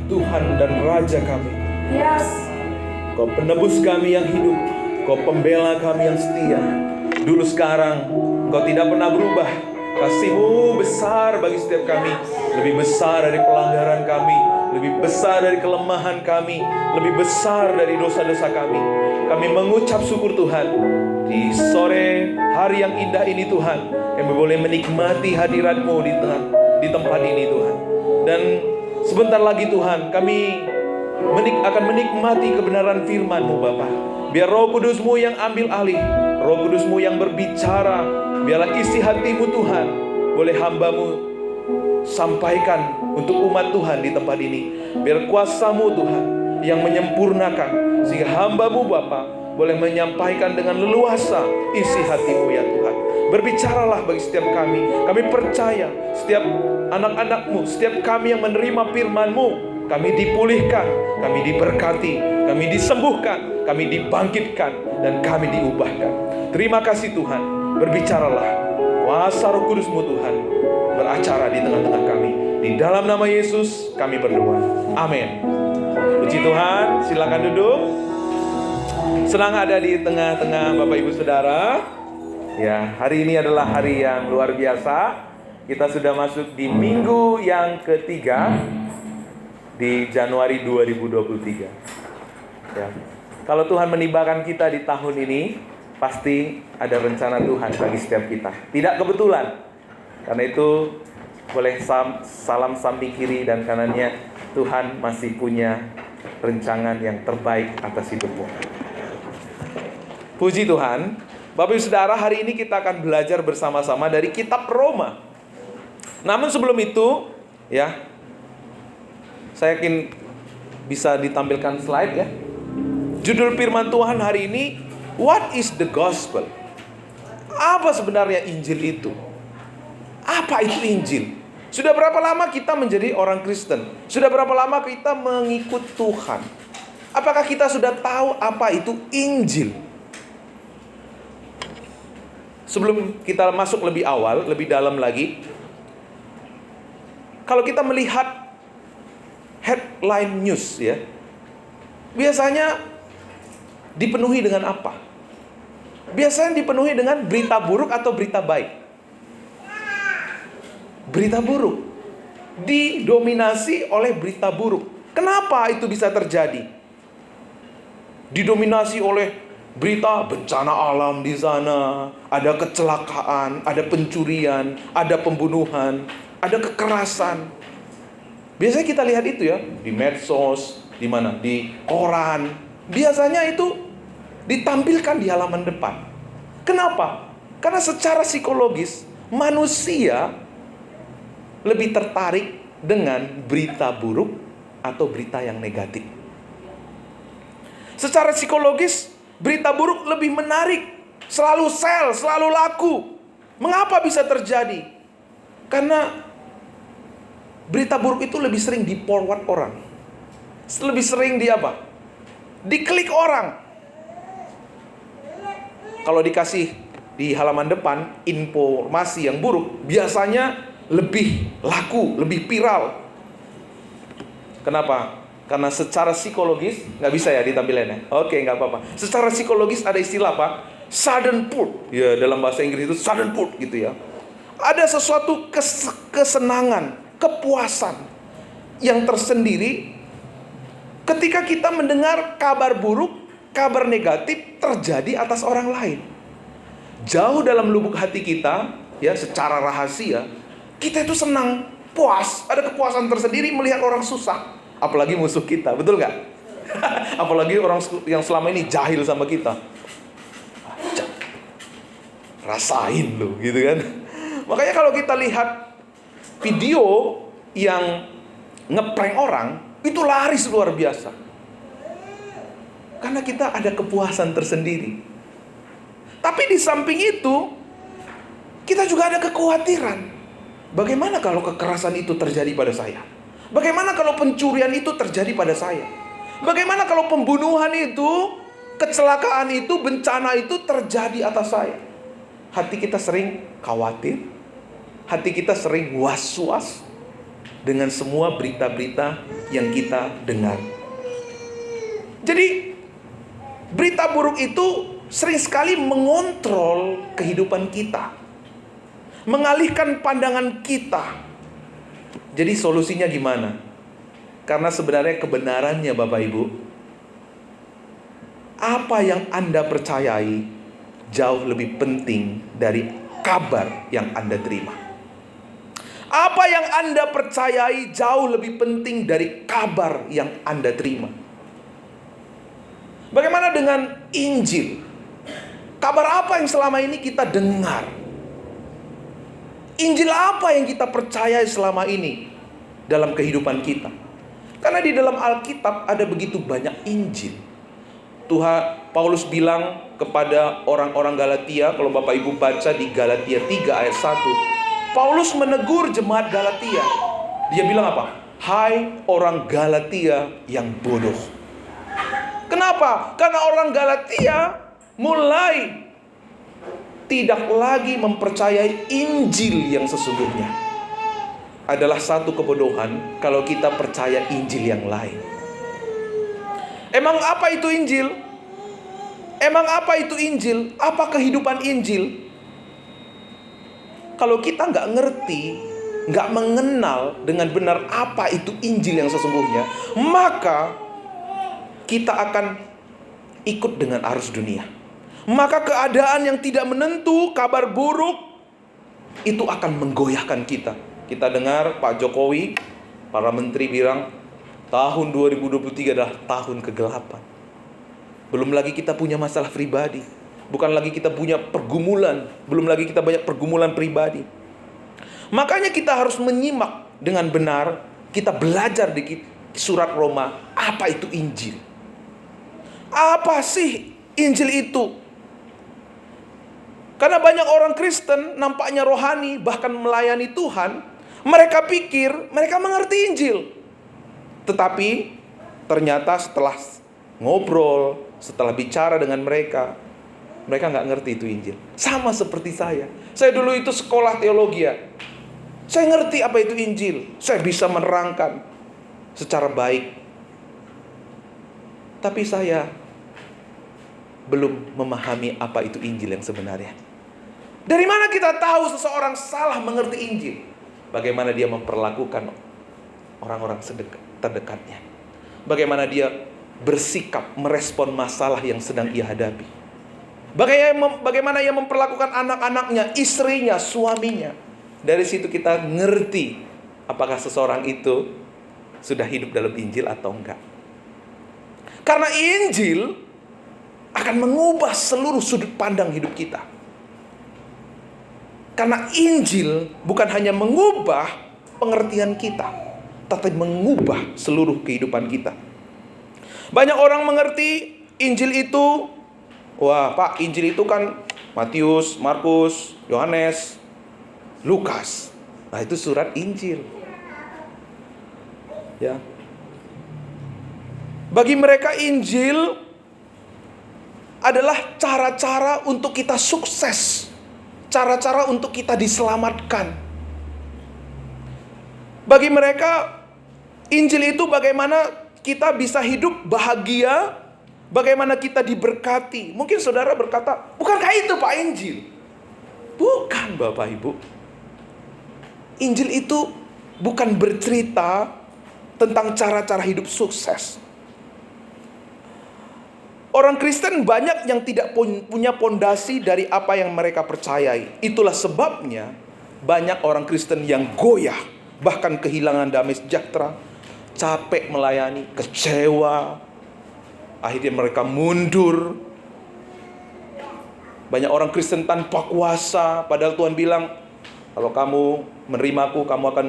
Tuhan dan Raja kami. Yes. Kau penebus kami yang hidup, Kau pembela kami yang setia. Dulu sekarang Kau tidak pernah berubah. Kasih-Mu besar bagi setiap kami, lebih besar dari pelanggaran kami, lebih besar dari kelemahan kami, lebih besar dari dosa-dosa kami. Kami mengucap syukur Tuhan. Di sore hari yang indah ini Tuhan, kami boleh menikmati hadirat-Mu di tempat ini Tuhan. Dan sebentar lagi Tuhan, kami akan menikmati kebenaran firman-Mu Bapa. Biar Roh Kudus-Mu yang ambil alih, Roh Kudus-Mu yang berbicara. Biarlah isi hati-Mu Tuhan boleh hamba-Mu sampaikan untuk umat Tuhan di tempat ini. Biar kuasa-Mu Tuhan yang menyempurnakan, sehingga hamba-Mu Bapa boleh menyampaikan dengan leluasa isi hati-Mu ya Tuhan. Berbicaralah bagi setiap kami. Kami percaya setiap anak-anak-Mu, setiap kami yang menerima firman-Mu, kami dipulihkan, kami diberkati, kami disembuhkan, kami dibangkitkan, dan kami diubahkan. Terima kasih Tuhan. Berbicaralah, kuasa Roh Kudus-Mu Tuhan beracara di tengah-tengah kami. Di dalam nama Yesus kami berdoa. Amin. Puji Tuhan, silakan duduk. Senang ada di tengah-tengah Bapak Ibu Saudara. Ya, hari ini adalah hari yang luar biasa. Kita sudah masuk di minggu yang ketiga di Januari 2023. Ya. Kalau Tuhan menibakan kita di tahun ini, pasti ada rencana Tuhan bagi setiap kita. Tidak kebetulan. Karena itu boleh salam samping kiri dan kanannya, Tuhan masih punya rencangan yang terbaik atas hidupmu. Puji Tuhan. Bapak Ibu Saudara, hari ini kita akan belajar bersama-sama dari kitab Roma. Namun sebelum itu, ya, saya yakin bisa ditampilkan slide ya. Judul firman Tuhan hari ini, What is the gospel? Apa sebenarnya Injil itu? Apa itu Injil? Sudah berapa lama kita menjadi orang Kristen? Sudah berapa lama kita mengikut Tuhan? Apakah kita sudah tahu apa itu Injil? Sebelum kita masuk lebih awal, lebih dalam lagi, kalau kita melihat headline news ya, biasanya dipenuhi dengan apa? Biasanya dipenuhi dengan berita buruk atau berita baik. Berita buruk didominasi oleh berita buruk. Kenapa itu bisa terjadi? Didominasi oleh berita bencana alam di sana, ada kecelakaan, ada pencurian, ada pembunuhan, ada kekerasan. Biasanya kita lihat itu ya di medsos, di mana? Di koran. Biasanya itu ditampilkan di halaman depan. Kenapa? Karena secara psikologis manusia lebih tertarik dengan berita buruk atau berita yang negatif. Secara psikologis berita buruk lebih menarik, selalu sell, selalu laku. Mengapa bisa terjadi? Karena berita buruk itu lebih sering di-forward orang. Lebih sering di apa? Diklik orang. Kalau dikasih di halaman depan informasi yang buruk, biasanya lebih laku, lebih viral. Kenapa? Karena secara psikologis, nggak bisa ya ditampilin ya? Oke, nggak apa-apa. Secara psikologis ada istilah apa? Sudden pull. Ya, dalam bahasa Inggris itu sudden pull gitu ya. Ada sesuatu kesenangan, kepuasan yang tersendiri ketika kita mendengar kabar buruk, kabar negatif terjadi atas orang lain. Jauh dalam lubuk hati kita, ya, secara rahasia, kita itu senang, puas, ada kepuasan tersendiri melihat orang susah. Apalagi musuh kita, betul nggak? Apalagi orang yang selama ini jahil sama kita. Rasain loh, gitu kan? Makanya kalau kita lihat video yang ngeprank orang, itu laris luar biasa. Karena kita ada kepuasan tersendiri. Tapi di samping itu, kita juga ada kekhawatiran. Bagaimana kalau kekerasan itu terjadi pada saya? Bagaimana kalau pencurian itu terjadi pada saya? Bagaimana kalau pembunuhan itu, kecelakaan itu, bencana itu terjadi atas saya? Hati kita sering khawatir. Hati kita sering was-was. dengan semua berita-berita yang kita dengar. Jadi berita buruk itu sering sekali mengontrol kehidupan kita, mengalihkan pandangan kita. Jadi solusinya gimana? Karena sebenarnya kebenarannya Bapak Ibu, apa yang Anda percayai jauh lebih penting dari kabar yang Anda terima. Apa yang Anda percayai jauh lebih penting dari kabar yang Anda terima. Bagaimana dengan Injil? Kabar apa yang selama ini kita dengar? Injil apa yang kita percayai selama ini dalam kehidupan kita? Karena di dalam Alkitab ada begitu banyak Injil. Tuhan Paulus bilang kepada orang-orang Galatia, kalau Bapak Ibu baca di Galatia 3 ayat 1, Paulus menegur jemaat Galatia. Dia bilang apa? Hai orang Galatia yang bodoh. Kenapa? Karena orang Galatia mulai tidak lagi mempercayai Injil yang sesungguhnya. Adalah satu kebodohan kalau kita percaya Injil yang lain. Emang apa itu Injil? Emang apa itu Injil? Apa kehidupan Injil? Kalau kita nggak ngerti, nggak mengenal dengan benar apa itu Injil yang sesungguhnya, maka kita akan ikut dengan arus dunia. Maka keadaan yang tidak menentu, kabar buruk, itu akan menggoyahkan kita. Kita dengar Pak Jokowi, para menteri bilang, tahun 2023 adalah tahun kegelapan. Belum lagi kita punya masalah pribadi. Bukan lagi kita punya pergumulan. Belum lagi kita banyak pergumulan pribadi. Makanya kita harus menyimak dengan benar. Kita belajar di surat Roma. Apa itu Injil? Apa sih Injil itu? Karena banyak orang Kristen nampaknya rohani, bahkan melayani Tuhan. Mereka pikir mereka mengerti Injil. Tetapi ternyata setelah ngobrol, setelah bicara dengan mereka nggak ngerti itu Injil. Sama seperti saya. Saya dulu itu sekolah teologi. Saya ngerti apa itu Injil. Saya bisa menerangkan secara baik. Tapi saya belum memahami apa itu Injil yang sebenarnya. Dari mana kita tahu seseorang salah mengerti Injil? Bagaimana dia memperlakukan orang-orang terdekatnya. Bagaimana dia bersikap merespon masalah yang sedang ia hadapi. Bagaimana ia memperlakukan anak-anaknya, istrinya, suaminya. Dari situ kita ngerti apakah seseorang itu sudah hidup dalam Injil atau enggak. Karena Injil akan mengubah seluruh sudut pandang hidup kita. Karena Injil bukan hanya mengubah pengertian kita, tapi mengubah seluruh kehidupan kita. Banyak orang mengerti Injil itu, wah Pak, Injil itu kan Matius, Markus, Yohanes, Lukas. Nah itu surat Injil. Ya. Bagi mereka Injil adalah cara-cara untuk kita sukses, cara-cara untuk kita diselamatkan. Bagi mereka Injil itu bagaimana kita bisa hidup bahagia, bagaimana kita diberkati. Mungkin saudara berkata, bukankah itu Pak Injil? Bukan Bapak Ibu. Injil itu bukan bercerita tentang cara-cara hidup sukses. Orang Kristen banyak yang tidak punya pondasi dari apa yang mereka percayai. Itulah sebabnya banyak orang Kristen yang goyah, bahkan kehilangan damai sejahtera, capek melayani, kecewa, akhirnya mereka mundur. Banyak orang Kristen tanpa kuasa, padahal Tuhan bilang, kalau kamu menerimaku, kamu akan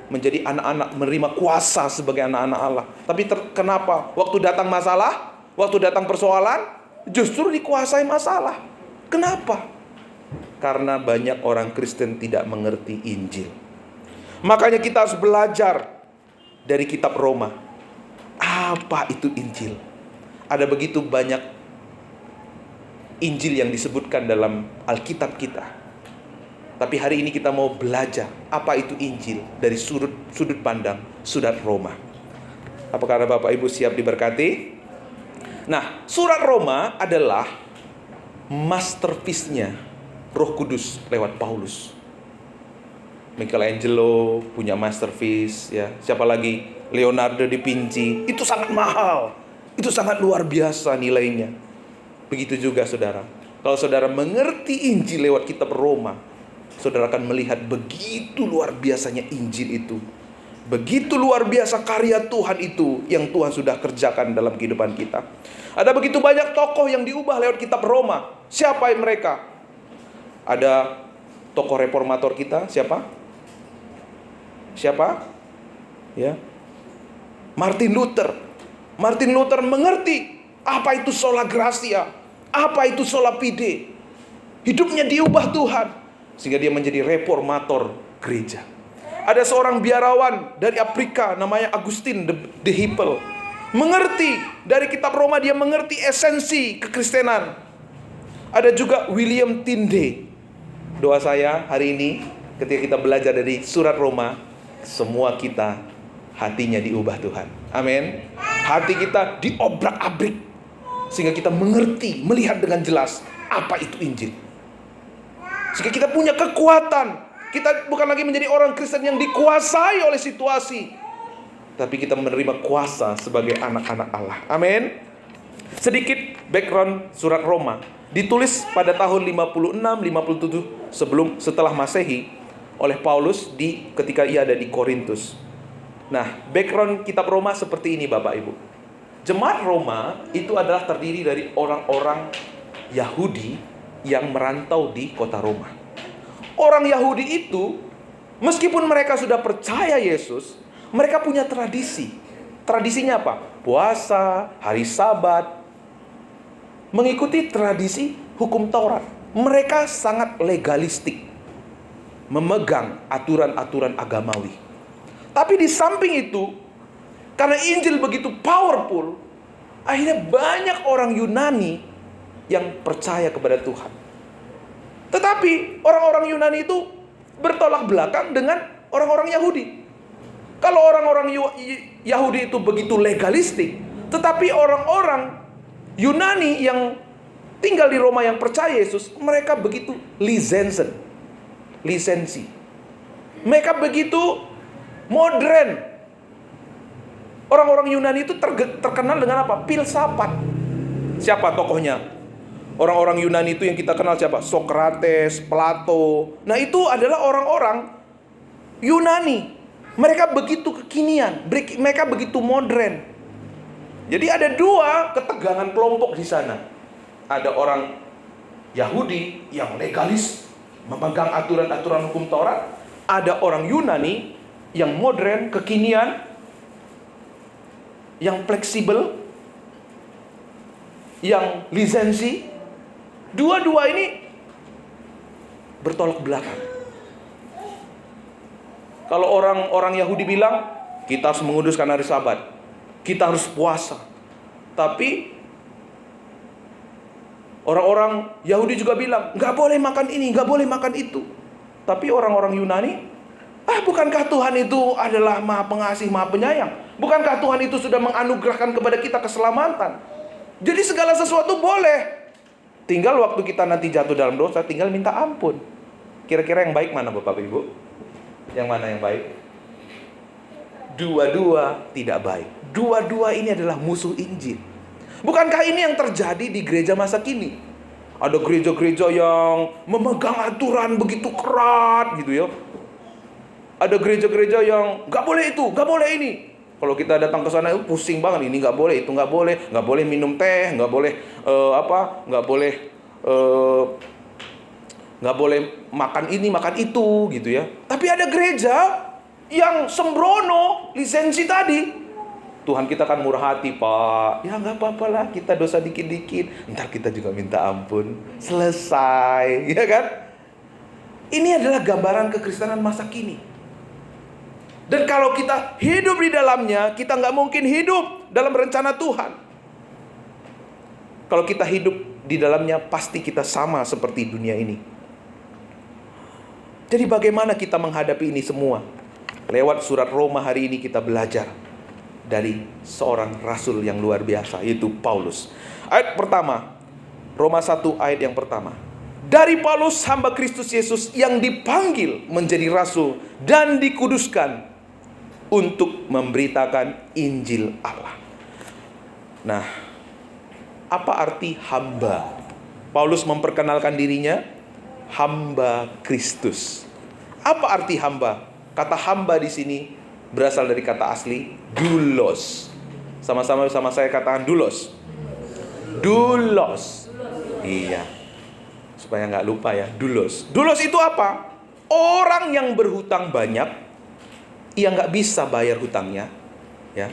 menjadi anak-anak, menerima kuasa sebagai anak-anak Allah. Tapi kenapa? Waktu datang masalah, waktu datang persoalan, justru dikuasai masalah. Kenapa? Karena banyak orang Kristen tidak mengerti Injil. Makanya kita harus belajar dari kitab Roma. Apa itu Injil? Ada begitu banyak Injil yang disebutkan dalam Alkitab kita. Tapi hari ini kita mau belajar apa itu Injil dari sudut pandang surat Roma. Apakah Bapak Ibu siap diberkati? Nah, surat Roma adalah masterpiece-nya Roh Kudus lewat Paulus. Michelangelo punya masterpiece, ya. Siapa lagi? Leonardo da Vinci. Itu sangat mahal. Itu sangat luar biasa nilainya. Begitu juga saudara. Kalau saudara mengerti Injil lewat kitab Roma, saudara akan melihat begitu luar biasanya Injil itu. Begitu luar biasa karya Tuhan itu yang Tuhan sudah kerjakan dalam kehidupan kita. Ada begitu banyak tokoh yang diubah lewat kitab Roma. Siapa mereka? Ada tokoh reformator kita, siapa? Siapa? Ya. Martin Luther. Martin Luther mengerti apa itu sola gratia, apa itu sola fide. Hidupnya diubah Tuhan sehingga dia menjadi reformator gereja. Ada seorang biarawan dari Afrika namanya Augustine de Hippel. Mengerti dari kitab Roma, dia mengerti esensi kekristenan. Ada juga William Tyndale. Doa saya hari ini ketika kita belajar dari surat Roma, semua kita hatinya diubah Tuhan. Amin. Hati kita diobrak-abrik sehingga kita mengerti, melihat dengan jelas apa itu Injil. Sehingga kita punya kekuatan. Kita bukan lagi menjadi orang Kristen yang dikuasai oleh situasi, tapi kita menerima kuasa sebagai anak-anak Allah. Amin. Sedikit background surat Roma. Ditulis pada tahun 56-57 setelah Masehi oleh Paulus ketika ia ada di Korintus. Nah, background kitab Roma seperti ini Bapak Ibu. Jemaat Roma itu adalah terdiri dari orang-orang Yahudi yang merantau di kota Roma. Orang Yahudi itu, meskipun mereka sudah percaya Yesus, mereka punya tradisi. Tradisinya apa? Puasa, hari Sabat, mengikuti tradisi hukum Taurat. Mereka sangat legalistik, memegang aturan-aturan agamawi. Tapi di samping itu, karena Injil begitu powerful, akhirnya banyak orang Yunani yang percaya kepada Tuhan. Tetapi orang-orang Yunani itu bertolak belakang dengan orang-orang Yahudi. Kalau orang-orang Yahudi itu begitu legalistik, tetapi orang-orang Yunani yang tinggal di Roma yang percaya Yesus, mereka begitu lisensi. Mereka begitu modern. Orang-orang Yunani itu terkenal dengan apa? Filsafat. Siapa tokohnya? Orang-orang Yunani itu yang kita kenal siapa? Sokrates, Plato. Nah, itu adalah orang-orang Yunani. Mereka begitu kekinian, mereka begitu modern. Jadi ada dua ketegangan kelompok di sana. Ada orang Yahudi yang legalis, memegang aturan-aturan hukum Taurat. Ada orang Yunani yang modern, kekinian, yang fleksibel, yang lisensi. Dua-dua ini bertolak belakang. Kalau orang Yahudi bilang, kita harus menguduskan hari Sabat, kita harus puasa. Tapi orang-orang Yahudi juga bilang, nggak boleh makan ini, nggak boleh makan itu. Tapi orang-orang Yunani, bukankah Tuhan itu adalah Maha Pengasih, Maha Penyayang? Bukankah Tuhan itu sudah menganugerahkan kepada kita keselamatan? Jadi segala sesuatu boleh. Tinggal waktu kita nanti jatuh dalam dosa, tinggal minta ampun. Kira-kira yang baik mana Bapak Ibu? Yang mana yang baik? Dua-dua tidak baik. Dua-dua ini adalah musuh Injil. Bukankah ini yang terjadi di gereja masa kini? Ada gereja-gereja yang memegang aturan begitu kerat gitu ya. Ada gereja-gereja yang gak boleh itu, gak boleh ini. Kalau kita datang ke sana pusing banget, ini nggak boleh, itu nggak boleh minum teh, nggak boleh nggak boleh makan ini makan itu gitu ya. Tapi ada gereja yang sembrono, lisensi tadi. Tuhan kita kan murah hati Pak, ya nggak apa-apa lah, kita dosa dikit-dikit, ntar kita juga minta ampun, selesai, ya kan? Ini adalah gambaran kekristenan masa kini. Dan kalau kita hidup di dalamnya, kita nggak mungkin hidup dalam rencana Tuhan. Kalau kita hidup di dalamnya, pasti kita sama seperti dunia ini. Jadi bagaimana kita menghadapi ini semua? Lewat surat Roma hari ini kita belajar dari seorang rasul yang luar biasa, yaitu Paulus. Ayat pertama, Roma 1 ayat yang pertama. Dari Paulus, hamba Kristus Yesus yang dipanggil menjadi rasul dan dikuduskan untuk memberitakan Injil Allah. Nah, apa arti hamba? Paulus memperkenalkan dirinya hamba Kristus. Apa arti hamba? Kata hamba di sini berasal dari kata asli doulos. Sama-sama sama saya katakan doulos. Doulos. Iya. Supaya nggak lupa ya, doulos. Doulos itu apa? Orang yang berhutang banyak, ia nggak bisa bayar hutangnya, ya.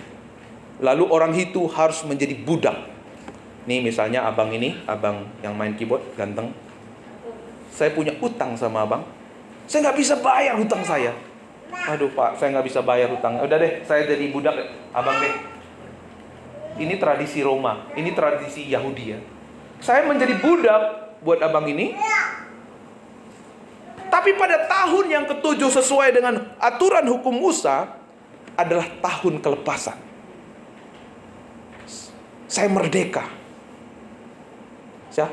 Lalu orang itu harus menjadi budak. Nih misalnya abang ini, abang yang main keyboard, ganteng. Saya punya utang sama abang. Saya nggak bisa bayar hutang saya. Aduh pak, saya nggak bisa bayar hutang. Udah deh, saya jadi budak abang deh. Ini tradisi Roma, ini tradisi Yahudi ya. Saya menjadi budak buat abang ini. Tapi pada tahun yang ketujuh sesuai dengan aturan hukum Musa adalah tahun kelepasan. Saya merdeka.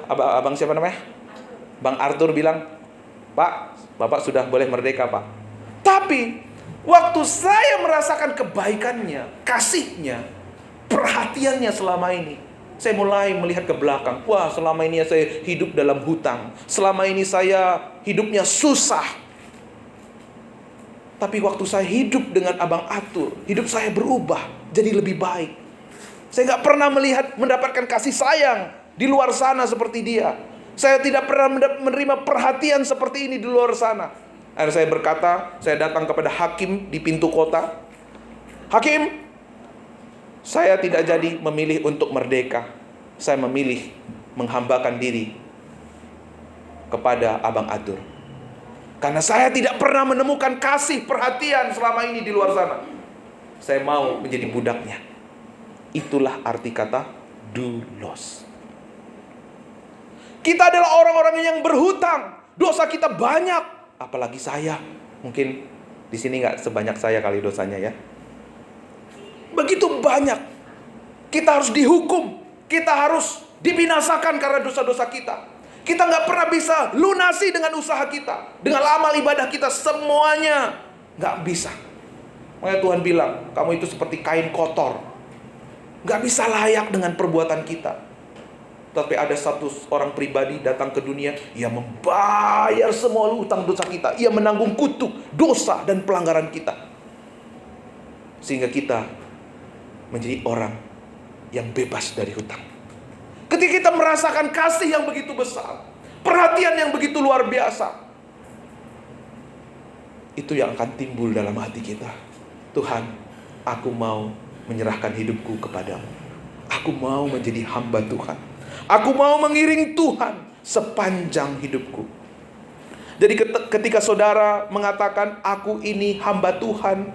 Abang siapa namanya? Bang Arthur bilang, Pak, Bapak sudah boleh merdeka Pak. Tapi waktu saya merasakan kebaikannya, kasihnya, perhatiannya selama ini, saya mulai melihat ke belakang. Wah, selama ini saya hidup dalam hutang. Selama ini saya hidupnya susah. Tapi waktu saya hidup dengan Abang Arthur, hidup saya berubah jadi lebih baik. Saya gak pernah mendapatkan kasih sayang di luar sana seperti dia. Saya tidak pernah menerima perhatian seperti ini di luar sana. Akhirnya saya berkata, saya datang kepada hakim di pintu kota. Hakim, saya tidak jadi memilih untuk merdeka. Saya memilih menghambakan diri kepada Abang Arthur. Karena saya tidak pernah menemukan kasih perhatian selama ini di luar sana. Saya mau menjadi budaknya. Itulah arti kata doulos. Kita adalah orang-orang yang berhutang. Dosa kita banyak. Apalagi saya. Mungkin di sini nggak sebanyak saya kali dosanya ya. Begitu banyak. Kita harus dihukum. Kita harus dibinasakan karena dosa-dosa kita. Kita nggak pernah bisa lunasi dengan usaha kita, dengan amal ibadah kita, semuanya nggak bisa. Makanya Tuhan bilang, kamu itu seperti kain kotor, nggak bisa layak dengan perbuatan kita. Tapi ada satu orang pribadi datang ke dunia, ia membayar semua utang dosa kita, ia menanggung kutuk, dosa dan pelanggaran kita, sehingga kita menjadi orang yang bebas dari hutang. Ketika kita merasakan kasih yang begitu besar, perhatian yang begitu luar biasa, itu yang akan timbul dalam hati kita. Tuhan, aku mau menyerahkan hidupku kepadamu. Aku mau menjadi hamba Tuhan. Aku mau mengiring Tuhan sepanjang hidupku. Jadi ketika saudara mengatakan aku ini hamba Tuhan,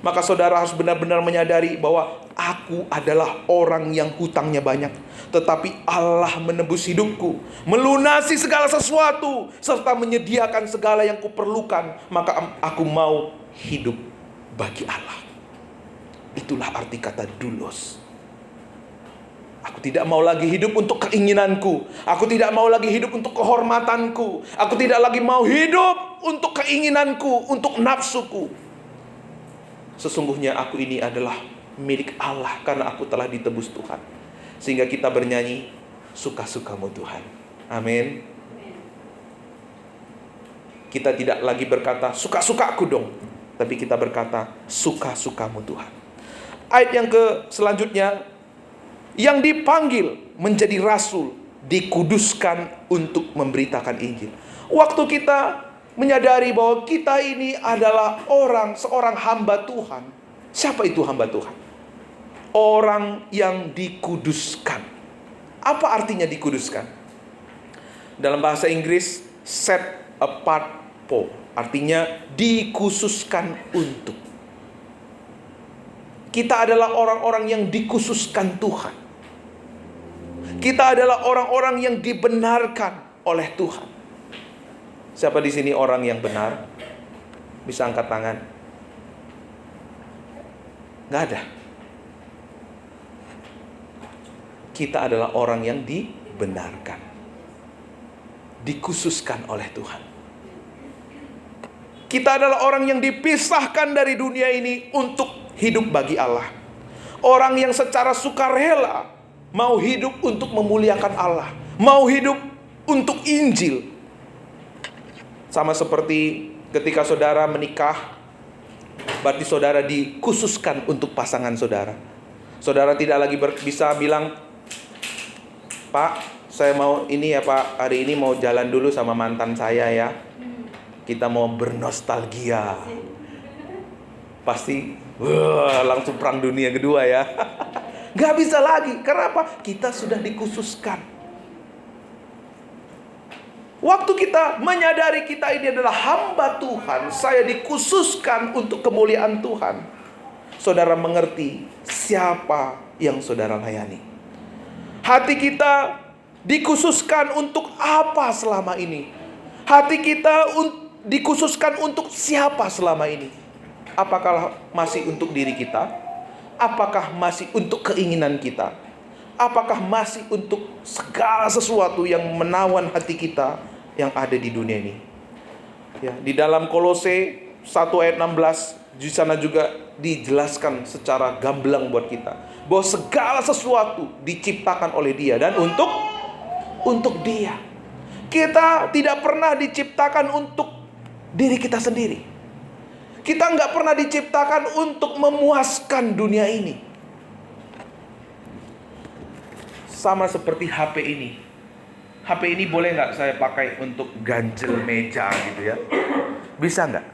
maka saudara harus benar-benar menyadari bahwa aku adalah orang yang hutangnya banyak, tetapi Allah menebus hidupku, melunasi segala sesuatu, serta menyediakan segala yang kuperlukan. Maka aku mau hidup bagi Allah. Itulah arti kata doulos. Aku tidak mau lagi hidup untuk keinginanku. Aku tidak mau lagi hidup untuk kehormatanku. Aku tidak lagi mau hidup untuk keinginanku, untuk nafsuku. Sesungguhnya aku ini adalah milik Allah karena aku telah ditebus Tuhan. Sehingga kita bernyanyi, suka-sukamu Tuhan. Amin. Kita tidak lagi berkata, suka-sukaku dong. Tapi kita berkata, suka-sukamu Tuhan. Ayat yang selanjutnya, yang dipanggil menjadi rasul, dikuduskan untuk memberitakan Injil. Waktu kita menyadari bahwa kita ini adalah seorang hamba Tuhan. Siapa itu hamba Tuhan? Orang yang dikuduskan. Apa artinya dikuduskan? Dalam bahasa Inggris, set apart for, artinya dikhususkan untuk. Kita adalah orang-orang yang dikhususkan Tuhan. Kita adalah orang-orang yang dibenarkan oleh Tuhan. Siapa di sini orang yang benar? Bisa angkat tangan? Nggak ada. Kita adalah orang yang dibenarkan, dikhususkan oleh Tuhan. Kita adalah orang yang dipisahkan dari dunia ini untuk hidup bagi Allah. Orang yang secara sukarela mau hidup untuk memuliakan Allah, mau hidup untuk Injil. Sama seperti ketika saudara menikah, berarti saudara dikhususkan untuk pasangan saudara. Saudara tidak lagi bisa bilang, Pak, saya mau ini ya Pak, hari ini mau jalan dulu sama mantan saya ya. Kita mau bernostalgia. Pasti langsung perang dunia kedua ya. Gak bisa lagi. Karena apa? Kita sudah dikhususkan. Waktu kita menyadari kita ini adalah hamba Tuhan, saya dikhususkan untuk kemuliaan Tuhan, saudara mengerti siapa yang saudara layani. Hati kita dikhususkan untuk apa selama ini? Hati kita dikhususkan untuk siapa selama ini? Apakah masih untuk diri kita? Apakah masih untuk keinginan kita? Apakah masih untuk segala sesuatu yang menawan hati kita yang ada di dunia ini? Ya, di dalam Kolose 1 ayat 16, di sana juga dijelaskan secara gamblang buat kita bahwa segala sesuatu diciptakan oleh Dia dan untuk Dia. Kita tidak pernah diciptakan untuk diri kita sendiri. Kita nggak pernah diciptakan untuk memuaskan dunia ini. Sama seperti HP ini. HP ini boleh nggak saya pakai untuk ganjel meja gitu ya? Bisa nggak?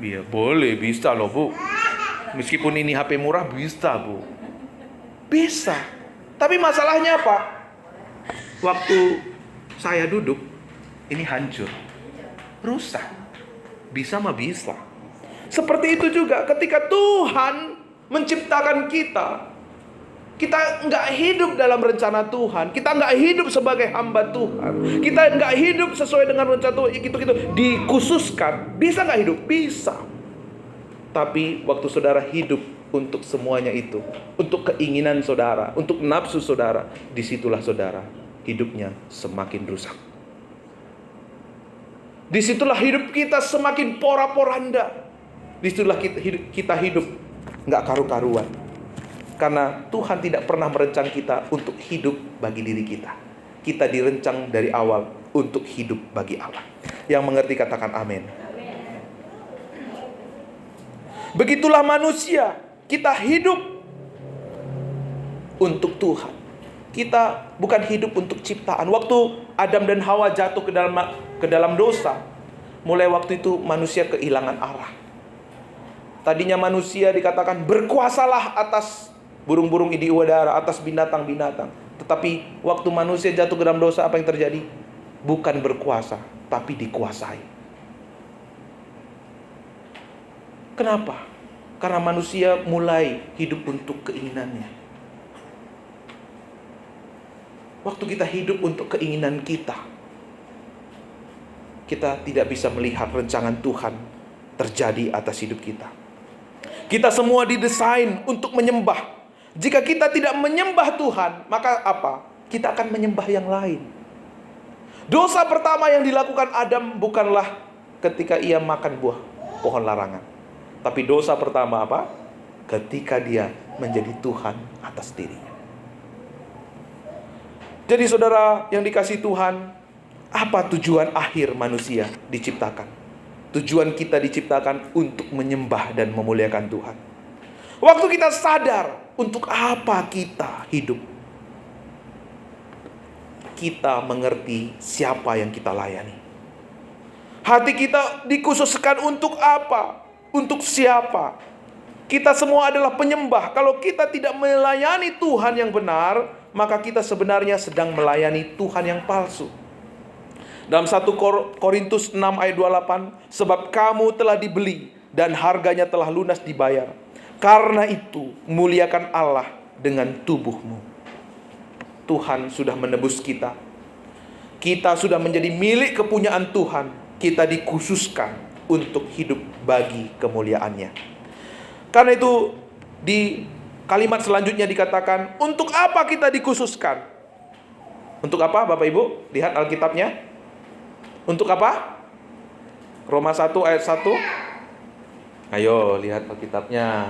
Ya, boleh, bisa loh Bu. Meskipun ini HP murah, bisa Bu. Bisa. Tapi masalahnya apa? Waktu saya duduk, ini hancur, rusak. Bisa mah bisa. Seperti itu juga ketika Tuhan menciptakan kita, kita nggak hidup dalam rencana Tuhan. Kita nggak hidup sebagai hamba Tuhan. Kita nggak hidup sesuai dengan rencana Tuhan. Gitu-gitu dikhususkan. Bisa nggak hidup? Bisa. Tapi waktu saudara hidup untuk semuanya itu, untuk keinginan saudara, untuk nafsu saudara, disitulah saudara hidupnya semakin rusak. Disitulah hidup kita semakin porak-poranda. Disitulah kita hidup nggak karu-karuan. Karena Tuhan tidak pernah merencang kita untuk hidup bagi diri kita. Kita direncang dari awal untuk hidup bagi Allah. Yang mengerti katakan amin. Begitulah manusia. Kita hidup untuk Tuhan. Kita bukan hidup untuk ciptaan. Waktu Adam dan Hawa jatuh ke dalam dosa, mulai waktu itu manusia kehilangan arah. Tadinya manusia dikatakan berkuasalah atas burung-burung di udara, atas binatang-binatang. Tetapi waktu manusia jatuh ke dalam dosa, apa yang terjadi? Bukan berkuasa, tapi dikuasai. Kenapa? Karena manusia mulai hidup untuk keinginannya. Waktu kita hidup untuk keinginan kita, kita tidak bisa melihat rancangan Tuhan terjadi atas hidup kita. Kita semua didesain untuk menyembah. Jika kita tidak menyembah Tuhan, maka apa? Kita akan menyembah yang lain. Dosa pertama yang dilakukan Adam bukanlah ketika ia makan buah pohon larangan. Tapi dosa pertama apa? Ketika dia menjadi Tuhan atas dirinya. Jadi saudara yang dikasihi Tuhan, apa tujuan akhir manusia diciptakan? Tujuan kita diciptakan untuk menyembah dan memuliakan Tuhan. Waktu kita sadar untuk apa kita hidup, kita mengerti siapa yang kita layani. Hati kita dikhususkan untuk apa? Untuk siapa? Kita semua adalah penyembah. Kalau kita tidak melayani Tuhan yang benar, maka kita sebenarnya sedang melayani Tuhan yang palsu. Dalam 1 Korintus 6 ayat 28, sebab kamu telah dibeli dan harganya telah lunas dibayar. Karena itu, muliakan Allah dengan tubuhmu. Tuhan sudah menebus kita. Kita sudah menjadi milik kepunyaan Tuhan. kita dikhususkan untuk hidup bagi kemuliaan-Nya. Karena itu di kalimat selanjutnya dikatakan, untuk apa kita dikhususkan? Untuk apa Bapak Ibu? Lihat Alkitabnya. Untuk apa? Roma 1 ayat 1. Ayo lihat Alkitabnya.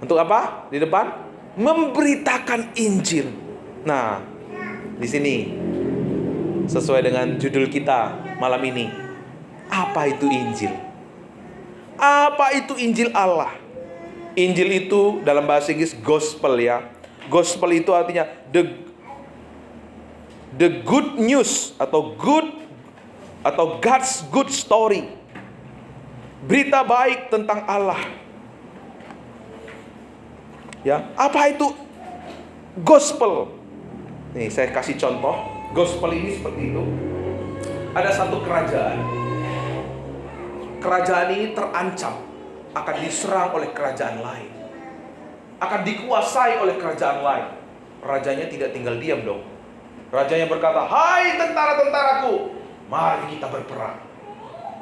Untuk apa? Di depan, memberitakan Injil. Nah, di sini sesuai dengan judul kita malam ini. Apa itu Injil? Apa itu Injil Allah? Injil itu dalam bahasa Inggris gospel ya. Gospel itu artinya the good news atau God's good story. Berita baik tentang Allah. Ya, apa itu gospel? Nih, saya kasih contoh. Gospel ini seperti itu. Ada satu kerajaan. Kerajaan ini terancam akan diserang oleh kerajaan lain. Akan dikuasai oleh kerajaan lain. Rajanya tidak tinggal diam dong. Rajanya berkata, "Hai tentara-tentaraku, mari kita berperang."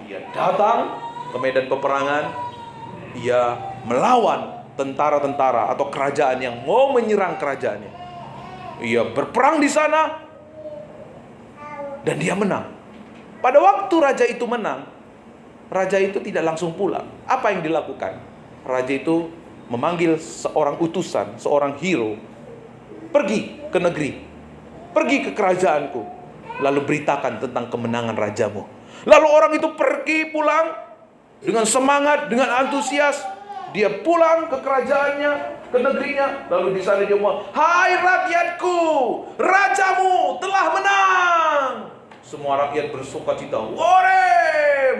Dia datang ke medan peperangan. Dia melawan tentara-tentara atau kerajaan yang mau menyerang kerajaannya. Ia berperang di sana dan dia menang. Pada waktu raja itu menang, raja itu tidak langsung pulang. Apa yang dilakukan? Raja itu memanggil seorang utusan, seorang hero, pergi ke negeri, pergi ke kerajaanku, lalu beritakan tentang kemenangan rajamu. Lalu orang itu pergi pulang dengan semangat, dengan antusias. Dia pulang ke kerajaannya, ke negerinya. Lalu di sana dia ngomong, "Hai rakyatku, rajamu telah menang." Semua rakyat bersukacita. Wore!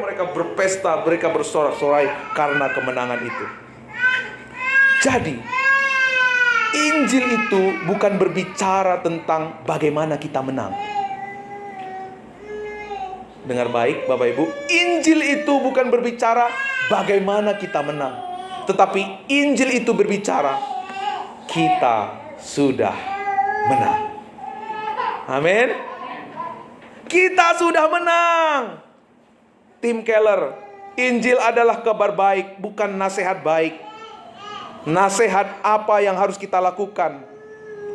Mereka berpesta, mereka bersorak-sorai karena kemenangan itu. Jadi, Injil itu bukan berbicara tentang bagaimana kita menang. Dengar baik Bapak Ibu, Injil itu bukan berbicara bagaimana kita menang. Tetapi Injil itu berbicara kita sudah menang. Amin. Kita sudah menang. Tim Keller, Injil adalah kabar baik, bukan nasihat baik. Nasihat apa yang harus kita lakukan?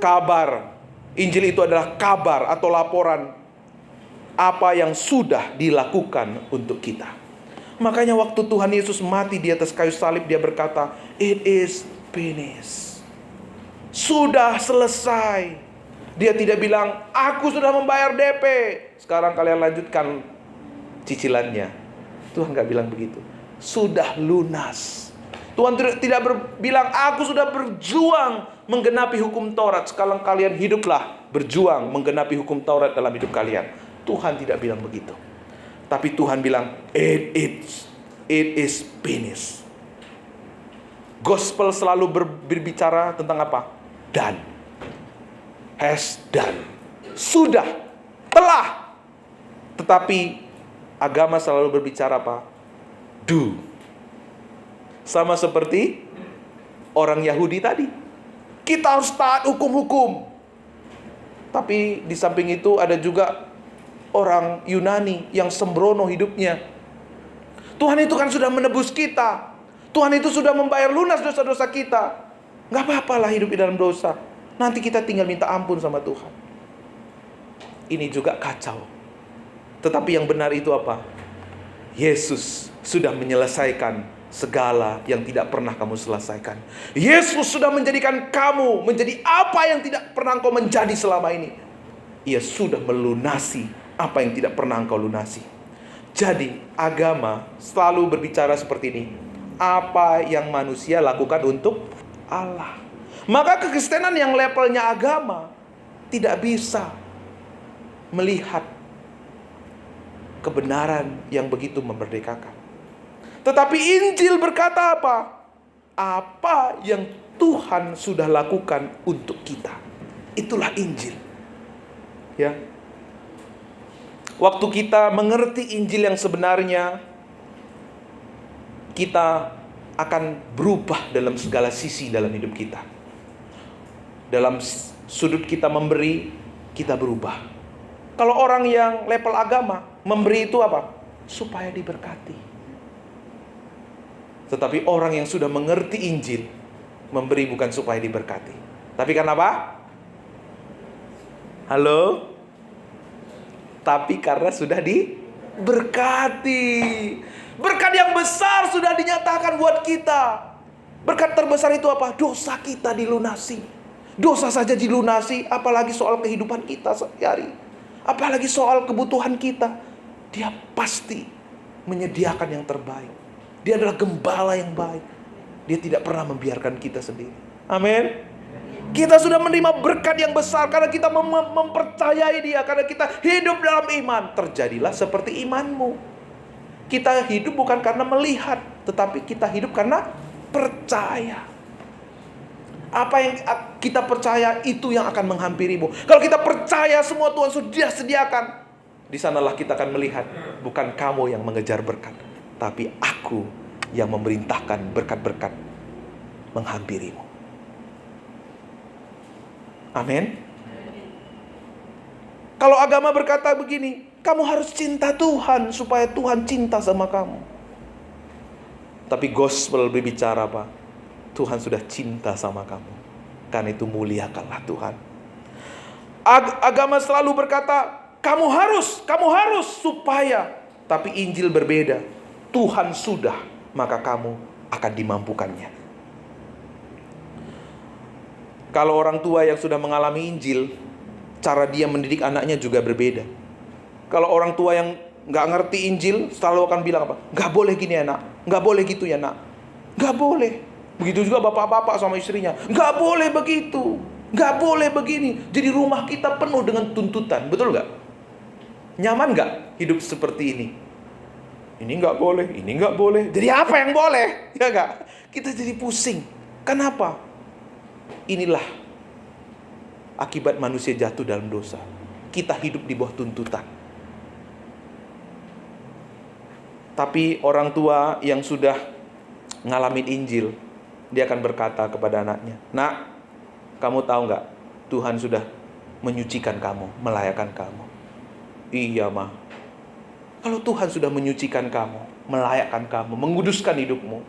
Kabar. Injil itu adalah kabar atau laporan apa yang sudah dilakukan untuk kita. Makanya waktu Tuhan Yesus mati di atas kayu salib, dia berkata, "It is finished." Sudah selesai. Dia tidak bilang, "Aku sudah membayar DP, sekarang kalian lanjutkan cicilannya." Tuhan gak bilang begitu. Sudah lunas. Tuhan tidak bilang, "Aku sudah berjuang menggenapi hukum Taurat, sekarang kalian hiduplah berjuang menggenapi hukum Taurat dalam hidup kalian." Tuhan tidak bilang begitu. Tapi Tuhan bilang, it is finished. Gospel selalu berbicara tentang apa? Done. Has done. Sudah. Telah. Tetapi agama selalu berbicara apa? Do. Sama seperti orang Yahudi tadi. Kita harus taat hukum-hukum. Tapi di samping itu ada juga orang Yunani yang sembrono hidupnya. Tuhan itu kan sudah menebus kita. Tuhan itu sudah membayar lunas dosa-dosa kita. Gak apa-apalah hidup di dalam dosa. Nanti kita tinggal minta ampun sama Tuhan. Ini juga kacau. Tetapi yang benar itu apa? Yesus sudah menyelesaikan segala yang tidak pernah kamu selesaikan. Yesus sudah menjadikan kamu menjadi apa yang tidak pernah engkau menjadi selama ini. Ia sudah melunasi apa yang tidak pernah engkau lunasi. Jadi agama selalu berbicara seperti ini. Apa yang manusia lakukan untuk Allah. Maka kekristenan yang levelnya agama tidak bisa melihat kebenaran yang begitu memerdekakan. Tetapi Injil berkata apa? Apa yang Tuhan sudah lakukan untuk kita. Itulah Injil. Ya. Waktu kita mengerti Injil yang sebenarnya, kita akan berubah dalam segala sisi dalam hidup kita. Dalam sudut kita memberi, kita berubah. Kalau orang yang level agama Memberi itu apa? Supaya diberkati. Tetapi orang yang sudah mengerti Injil, memberi bukan supaya diberkati, tapi karena apa? Halo? Tapi karena sudah diberkati. Berkat yang besar sudah dinyatakan buat kita. Berkat terbesar itu apa? Dosa kita dilunasi. Dosa saja dilunasi, apalagi soal kehidupan kita sehari-hari. Apalagi soal kebutuhan kita. Dia pasti menyediakan yang terbaik. Dia adalah gembala yang baik. Dia tidak pernah membiarkan kita sendiri. Amin. Kita sudah menerima berkat yang besar karena kita mempercayai Dia, karena kita hidup dalam iman. Terjadilah seperti imanmu. Kita hidup bukan karena melihat, tetapi kita hidup karena percaya. Apa yang kita percaya itu yang akan menghampirimu. Kalau kita percaya semua Tuhan sudah sediakan, di sanalah kita akan melihat bukan kamu yang mengejar berkat, tapi aku yang memerintahkan berkat-berkat menghampirimu. Amin. Kalau agama berkata begini, kamu harus cinta Tuhan supaya Tuhan cinta sama kamu. Tapi gospel berbicara apa? Tuhan sudah cinta sama kamu. Karena itu muliakanlah Tuhan. Agama selalu berkata, kamu harus supaya. Tapi Injil berbeda. Tuhan sudah, maka kamu akan dimampukannya. Kalau orang tua yang sudah mengalami Injil, cara dia mendidik anaknya juga berbeda. Kalau orang tua yang gak ngerti Injil, selalu akan bilang apa? Gak boleh gini ya nak, gak boleh gitu ya nak, gak boleh. Begitu juga bapak-bapak sama istrinya, gak boleh begitu, gak boleh begini. Jadi rumah kita penuh dengan tuntutan, betul gak? Nyaman gak hidup seperti ini? Ini gak boleh, ini gak boleh. Jadi apa yang boleh? Ya gak? Kita jadi pusing. Kenapa? Inilah akibat manusia jatuh dalam dosa. Kita hidup di bawah tuntutan. Tapi orang tua yang sudah ngalamin Injil, dia akan berkata kepada anaknya, nak, kamu tahu gak? Tuhan sudah menyucikan kamu, melayakkan kamu. Iya mah. Kalau Tuhan sudah menyucikan kamu, melayakkan kamu, menguduskan hidupmu,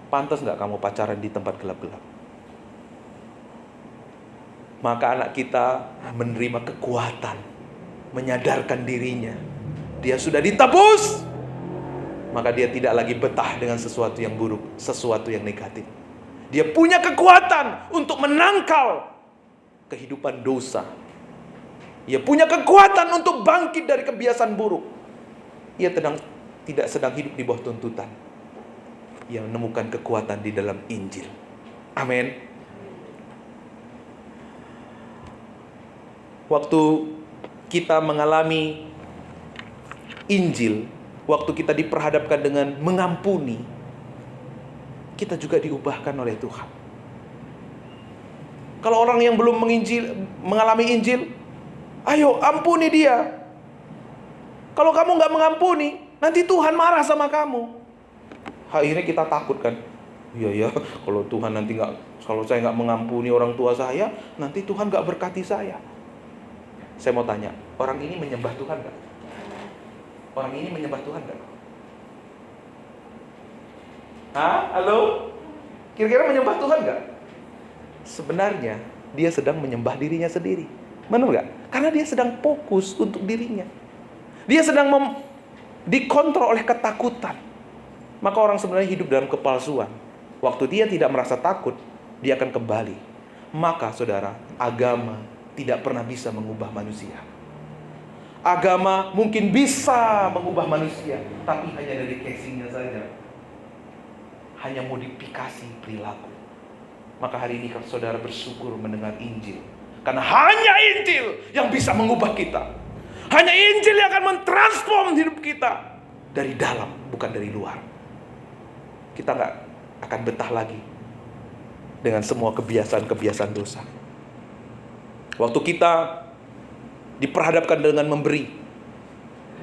pantas gak kamu pacaran di tempat gelap-gelap? Maka anak kita menerima kekuatan, menyadarkan dirinya, dia sudah ditebus. Maka dia tidak lagi betah dengan sesuatu yang buruk, sesuatu yang negatif. Dia punya kekuatan untuk menangkal kehidupan dosa. Dia punya kekuatan untuk bangkit dari kebiasaan buruk. Ia tidak sedang hidup di bawah tuntutan. Ia menemukan kekuatan di dalam Injil. Amin. Waktu kita mengalami Injil, waktu kita diperhadapkan dengan mengampuni, kita juga diubahkan oleh Tuhan. Kalau orang yang belum mengalami Injil, ayo ampuni dia. Kalau kamu gak mengampuni, nanti Tuhan marah sama kamu. Akhirnya kita takut kan. Iya ya, kalau Tuhan nanti kalau saya gak mengampuni orang tua saya, nanti Tuhan gak berkati saya. Saya mau tanya, orang ini menyembah Tuhan gak? Orang ini menyembah Tuhan gak? Hah? Halo? Kira-kira menyembah Tuhan gak? Sebenarnya dia sedang menyembah dirinya sendiri. Benar gak? Karena dia sedang fokus untuk dirinya. Dia sedang dikontrol oleh ketakutan. Maka orang sebenarnya hidup dalam kepalsuan. Waktu dia tidak merasa takut, dia akan kembali. Maka saudara, agama tidak pernah bisa mengubah manusia. Agama mungkin bisa mengubah manusia, tapi hanya dari casingnya saja. Hanya modifikasi perilaku. Maka hari ini saudara bersyukur mendengar Injil. Karena hanya Injil yang bisa mengubah kita. Hanya Injil yang akan mentransform hidup kita. Dari dalam, bukan dari luar. Kita gak akan betah lagi dengan semua kebiasaan-kebiasaan dosa. Waktu kita diperhadapkan dengan memberi,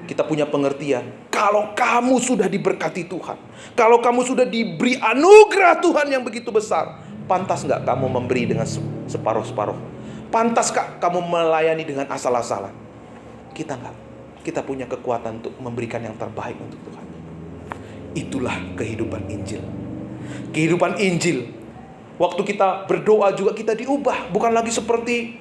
kita punya pengertian. Kalau kamu sudah diberkati Tuhan, kalau kamu sudah diberi anugerah Tuhan yang begitu besar, pantas gak kamu memberi dengan separuh-separuh? Pantas gak kamu melayani dengan asal-asalan? Kita gak. kita punya kekuatan untuk memberikan yang terbaik untuk Tuhan. Itulah kehidupan Injil. Kehidupan Injil. Waktu kita berdoa juga kita diubah. Bukan lagi seperti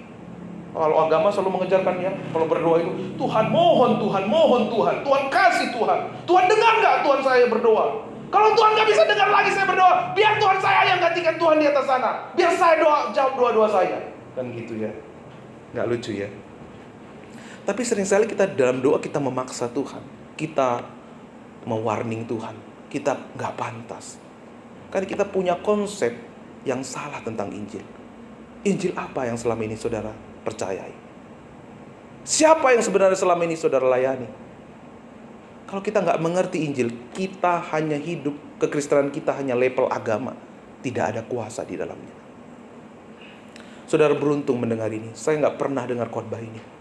kalau agama selalu mengejarkan ya, kalau berdoa itu Tuhan mohon, Tuhan mohon, Tuhan kasih Tuhan. Tuhan dengar nggak Tuhan saya berdoa? Kalau Tuhan nggak bisa dengar lagi saya berdoa, biar Tuhan saya yang gantikan Tuhan di atas sana. Biar saya jawab doa-doa saya. Kan gitu ya. Nggak lucu ya. Tapi seringkali kita dalam doa kita memaksa Tuhan. Kita mewarning Tuhan. Kita nggak pantas. Karena kita punya konsep yang salah tentang Injil. Injil apa yang selama ini saudara percayai? Siapa yang sebenarnya selama ini saudara layani? Kalau kita nggak mengerti Injil, kita hanya hidup, kekristenan kita hanya level agama. Tidak ada kuasa di dalamnya. Saudara beruntung mendengar ini. Saya nggak pernah dengar khotbah ini.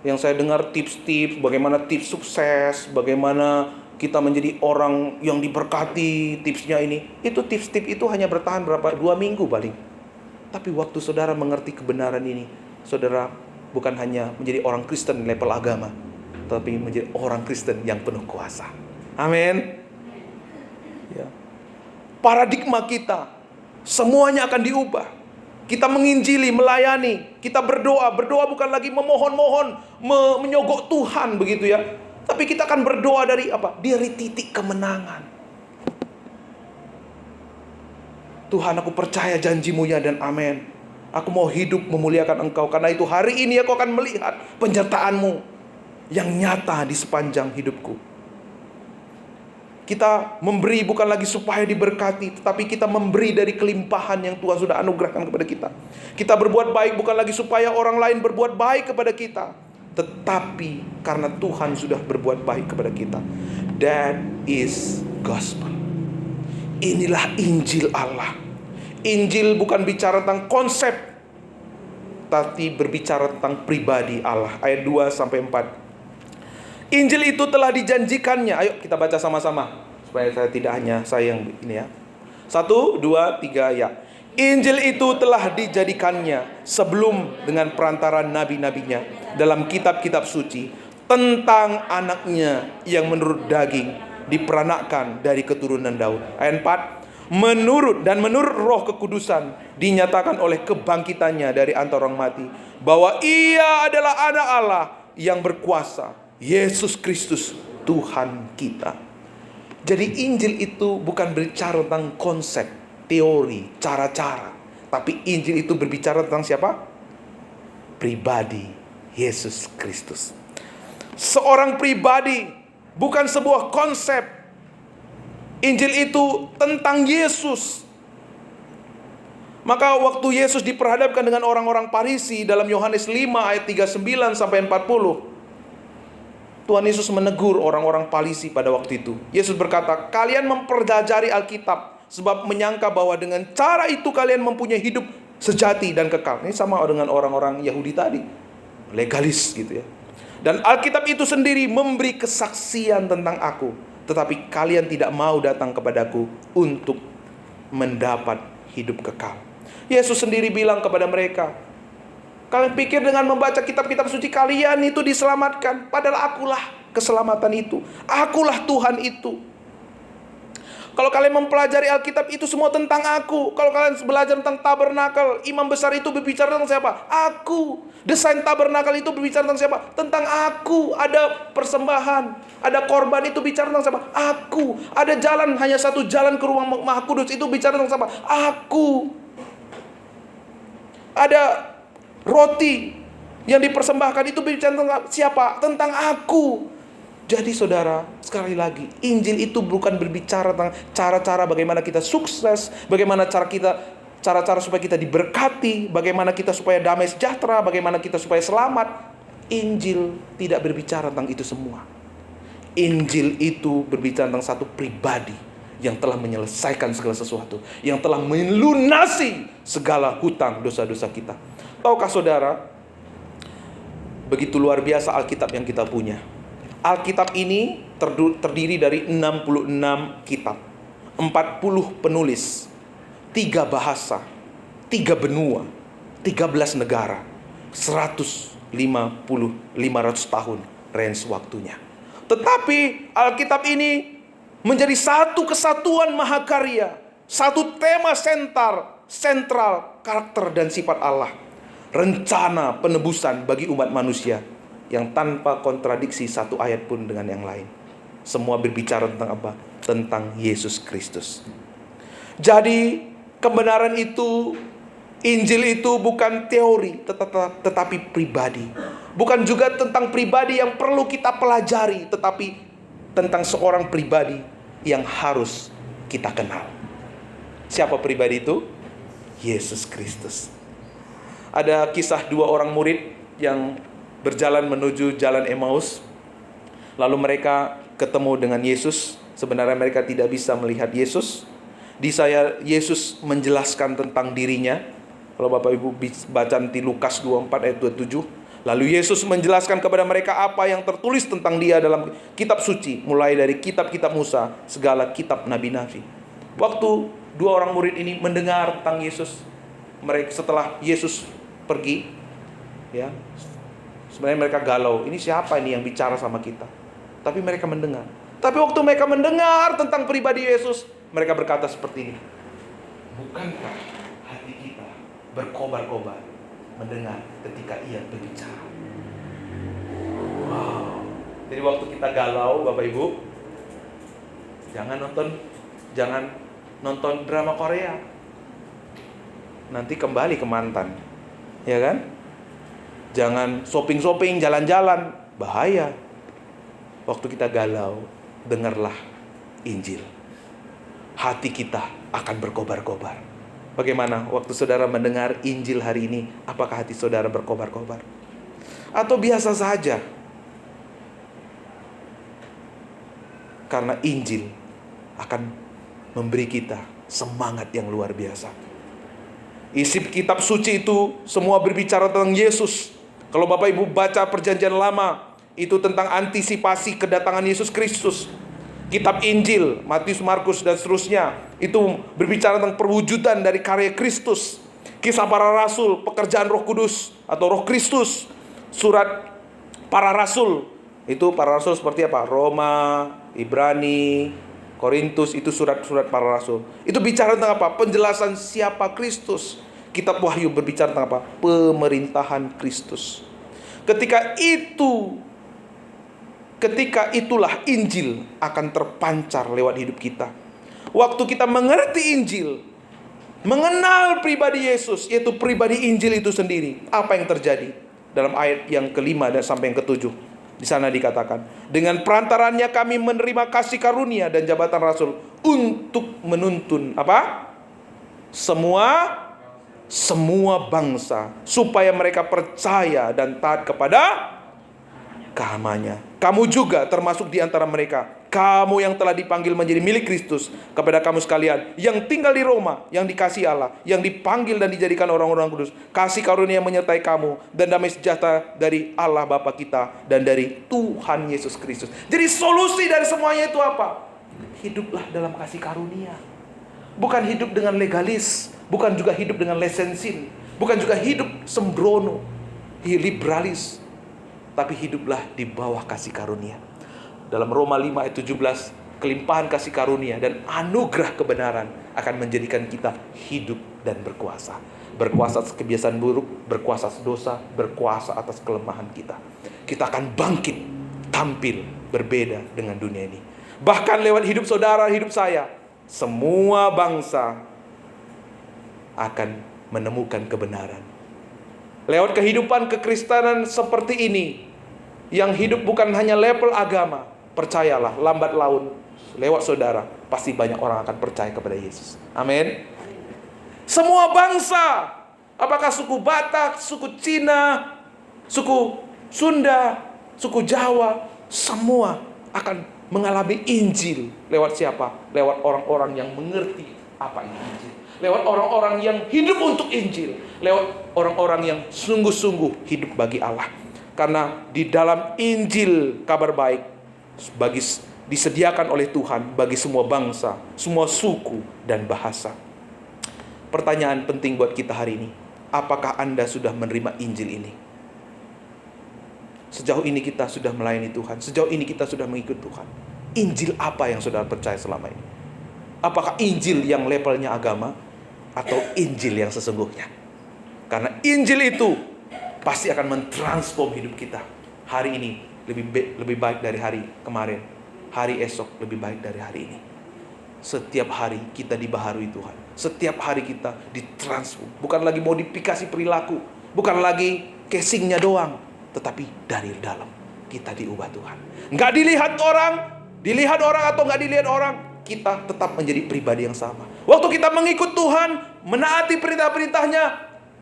Yang saya dengar tips-tips, bagaimana tips sukses, bagaimana kita menjadi orang yang diberkati, tipsnya ini. Itu tips-tips itu hanya bertahan 2 minggu paling. Tapi waktu saudara mengerti kebenaran ini, saudara bukan hanya menjadi orang Kristen level agama, tapi menjadi orang Kristen yang penuh kuasa. Amin. Ya. Paradigma kita semuanya akan diubah. Kita menginjili, melayani, kita berdoa. Berdoa bukan lagi memohon-mohon, menyogok Tuhan begitu ya. Tapi kita akan berdoa dari apa? Dari titik kemenangan. Tuhan, aku percaya janji-Mu ya dan amin. Aku mau hidup memuliakan Engkau. Karena itu hari ini aku akan melihat penyertaan-Mu yang nyata di sepanjang hidupku. Kita memberi bukan lagi supaya diberkati, tetapi kita memberi dari kelimpahan yang Tuhan sudah anugerahkan kepada kita. Kita berbuat baik bukan lagi supaya orang lain berbuat baik kepada kita, tetapi karena Tuhan sudah berbuat baik kepada kita. That is gospel. Inilah Injil Allah. Injil bukan bicara tentang konsep, tapi berbicara tentang pribadi Allah. Ayat 2-4. Injil itu telah dijanjikannya. Ayo kita baca sama-sama supaya saya tidak hanya saya yang ini ya. 1, 2, 3 ya. Injil itu telah dijadikannya sebelum dengan perantara nabi-nabinya dalam kitab-kitab suci tentang anaknya yang menurut daging diperanakkan dari keturunan Daud. Ayat 4. Menurut roh kekudusan dinyatakan oleh kebangkitannya dari antara orang mati bahwa ia adalah anak Allah yang berkuasa, Yesus Kristus Tuhan kita. Jadi Injil itu bukan berbicara tentang konsep, teori, cara-cara, tapi Injil itu berbicara tentang siapa? Pribadi Yesus Kristus. Seorang pribadi, bukan sebuah konsep. Injil itu tentang Yesus. Maka waktu Yesus diperhadapkan dengan orang-orang Farisi dalam Yohanes 5 ayat 39 sampai 40, Tuhan Yesus menegur orang-orang Farisi pada waktu itu. Yesus berkata, kalian mempelajari Alkitab sebab menyangka bahwa dengan cara itu kalian mempunyai hidup sejati dan kekal. Ini sama dengan orang-orang Yahudi tadi, legalis gitu ya. Dan Alkitab itu sendiri memberi kesaksian tentang aku, tetapi kalian tidak mau datang kepadaku untuk mendapat hidup kekal. Yesus sendiri bilang kepada mereka, kalian pikir dengan membaca kitab-kitab suci kalian itu diselamatkan. Padahal akulah keselamatan itu. Akulah Tuhan itu. Kalau kalian mempelajari Alkitab itu semua tentang aku. Kalau kalian belajar tentang tabernakel, imam besar itu berbicara tentang siapa? Aku. Desain tabernakel itu berbicara tentang siapa? Tentang aku. Ada persembahan, ada korban itu bicara tentang siapa? Aku. Ada jalan, hanya satu jalan ke ruang Maha Kudus itu bicara tentang siapa? Aku. Ada roti yang dipersembahkan itu bicara tentang siapa? Tentang aku. Jadi saudara, sekali lagi, Injil itu bukan berbicara tentang cara-cara bagaimana kita sukses, bagaimana cara-cara supaya kita diberkati, bagaimana kita supaya damai sejahtera, bagaimana kita supaya selamat. Injil tidak berbicara tentang itu semua. Injil itu berbicara tentang satu pribadi yang telah menyelesaikan segala sesuatu, yang telah melunasi segala hutang dosa-dosa kita. Tahukah saudara, begitu luar biasa Alkitab yang kita punya. Alkitab ini terdiri dari 66 kitab, 40 penulis, 3 bahasa, 3 benua, 13 negara, 100 500 tahun range waktunya. Tetapi Alkitab ini menjadi satu kesatuan mahakarya, satu tema sentral karakter dan sifat Allah. Rencana penebusan bagi umat manusia yang tanpa kontradiksi satu ayat pun dengan yang lain. Semua berbicara tentang apa? Tentang Yesus Kristus. Jadi kebenaran itu, Injil itu bukan teori, tetapi pribadi. Bukan juga tentang pribadi yang perlu kita pelajari, tetapi tentang seorang pribadi yang harus kita kenal. Siapa pribadi itu? Yesus Kristus. Ada kisah dua orang murid yang berjalan menuju jalan Emmaus. Lalu mereka ketemu dengan Yesus. Sebenarnya mereka tidak bisa melihat Yesus. Di saya Yesus menjelaskan tentang dirinya. Kalau Bapak Ibu baca nanti Lukas 24 ayat 27. Lalu Yesus menjelaskan kepada mereka apa yang tertulis tentang dia dalam kitab suci. Mulai dari kitab-kitab Musa, segala kitab nabi-nabi. Waktu dua orang murid ini mendengar tentang Yesus, mereka setelah Yesus pergi, ya, sebenarnya mereka galau. Ini siapa ini yang bicara sama kita? Tapi mereka mendengar. Tapi waktu mereka mendengar tentang pribadi Yesus, mereka berkata seperti ini. Bukankah hati kita berkobar-kobar mendengar ketika ia berbicara? Wow. Jadi waktu kita galau, Bapak Ibu, jangan nonton drama Korea. Nanti kembali ke mantan, ya kan? Jangan shopping, jalan-jalan, bahaya. Waktu kita galau, dengarlah Injil. Hati kita akan berkobar-kobar. Bagaimana waktu saudara mendengar Injil hari ini? Apakah hati saudara berkobar-kobar? Atau biasa saja? Karena Injil akan memberi kita semangat yang luar biasa. Isi kitab suci itu semua berbicara tentang Yesus. Kalau Bapak Ibu baca perjanjian lama, itu tentang antisipasi kedatangan Yesus Kristus. Kitab Injil, Matius, Markus, dan seterusnya, itu berbicara tentang perwujudan dari karya Kristus. Kisah para Rasul, pekerjaan Roh Kudus atau Roh Kristus. Surat para Rasul, itu para Rasul seperti apa? Roma, Ibrani, Korintus, itu surat-surat para Rasul. Itu bicara tentang apa? Penjelasan siapa Kristus. Kitab Wahyu berbicara tentang apa? Pemerintahan Kristus. Ketika itulah Injil akan terpancar lewat hidup kita. Waktu kita mengerti Injil, mengenal pribadi Yesus, yaitu pribadi Injil itu sendiri, apa yang terjadi? Dalam ayat yang ke-5 dan sampai yang ke-7, di sana dikatakan, dengan perantarannya kami menerima kasih karunia dan jabatan rasul untuk menuntun apa? Semua bangsa, supaya mereka percaya dan taat kepada kahamanya. Kamu juga termasuk di antara mereka. Kamu yang telah dipanggil menjadi milik Kristus. Kepada kamu sekalian yang tinggal di Roma, yang dikasihi Allah, yang dipanggil dan dijadikan orang-orang kudus, kasih karunia menyertai kamu dan damai sejahtera dari Allah Bapa kita dan dari Tuhan Yesus Kristus. Jadi solusi dari semuanya itu apa? Hiduplah dalam kasih karunia. Bukan hidup dengan legalis, bukan juga hidup dengan lesensin, bukan juga hidup sembrono, liberalis, tapi hiduplah di bawah kasih karunia. Dalam Roma 5 ayat 17, kelimpahan kasih karunia dan anugerah kebenaran akan menjadikan kita hidup dan berkuasa. Berkuasa atas kebiasaan buruk, berkuasa atas dosa, berkuasa atas kelemahan kita. Kita akan bangkit, tampil berbeda dengan dunia ini. Bahkan lewat hidup saudara, hidup saya, semua bangsa akan menemukan kebenaran. Lewat kehidupan kekristenan seperti ini, yang hidup bukan hanya level agama, percayalah, lambat laun lewat saudara, pasti banyak orang akan percaya kepada Yesus. Amin. Semua bangsa, apakah suku Batak, suku Cina, suku Sunda, suku Jawa, semua akan mengalami Injil. Lewat siapa? Lewat orang-orang yang mengerti apa itu Injil. Lewat orang-orang yang hidup untuk Injil. Lewat orang-orang yang sungguh-sungguh hidup bagi Allah. Karena di dalam Injil kabar baik disediakan oleh Tuhan bagi semua bangsa, semua suku dan bahasa. Pertanyaan penting buat kita hari ini, apakah Anda sudah menerima Injil ini? Sejauh ini kita sudah melayani Tuhan, sejauh ini kita sudah mengikut Tuhan. Injil apa yang saudara percaya selama ini? Apakah Injil yang levelnya agama, atau Injil yang sesungguhnya? Karena Injil itu pasti akan mentransform hidup kita. Hari ini lebih baik dari hari kemarin, hari esok lebih baik dari hari ini. Setiap hari kita dibaharui Tuhan, setiap hari kita ditransform. Bukan lagi modifikasi perilaku, bukan lagi casingnya doang, tetapi dari dalam kita diubah Tuhan. Nggak dilihat orang atau nggak dilihat orang, kita tetap menjadi pribadi yang sama. Waktu kita mengikut Tuhan, menaati perintah-perintahnya,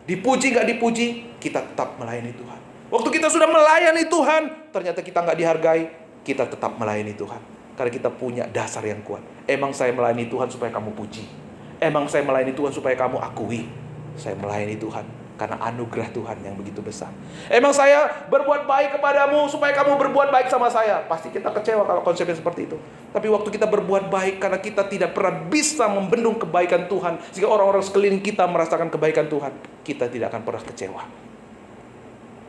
dipuji nggak dipuji, kita tetap melayani Tuhan. Waktu kita sudah melayani Tuhan, ternyata kita nggak dihargai, kita tetap melayani Tuhan. Karena kita punya dasar yang kuat. Emang saya melayani Tuhan supaya kamu puji. Emang saya melayani Tuhan supaya kamu akui. Saya melayani Tuhan karena anugerah Tuhan yang begitu besar. Emang saya berbuat baik kepadamu supaya kamu berbuat baik sama saya. Pasti kita kecewa kalau konsepnya seperti itu. Tapi waktu kita berbuat baik karena kita tidak pernah bisa membendung kebaikan Tuhan, sehingga orang-orang sekeliling kita merasakan kebaikan Tuhan, kita tidak akan pernah kecewa.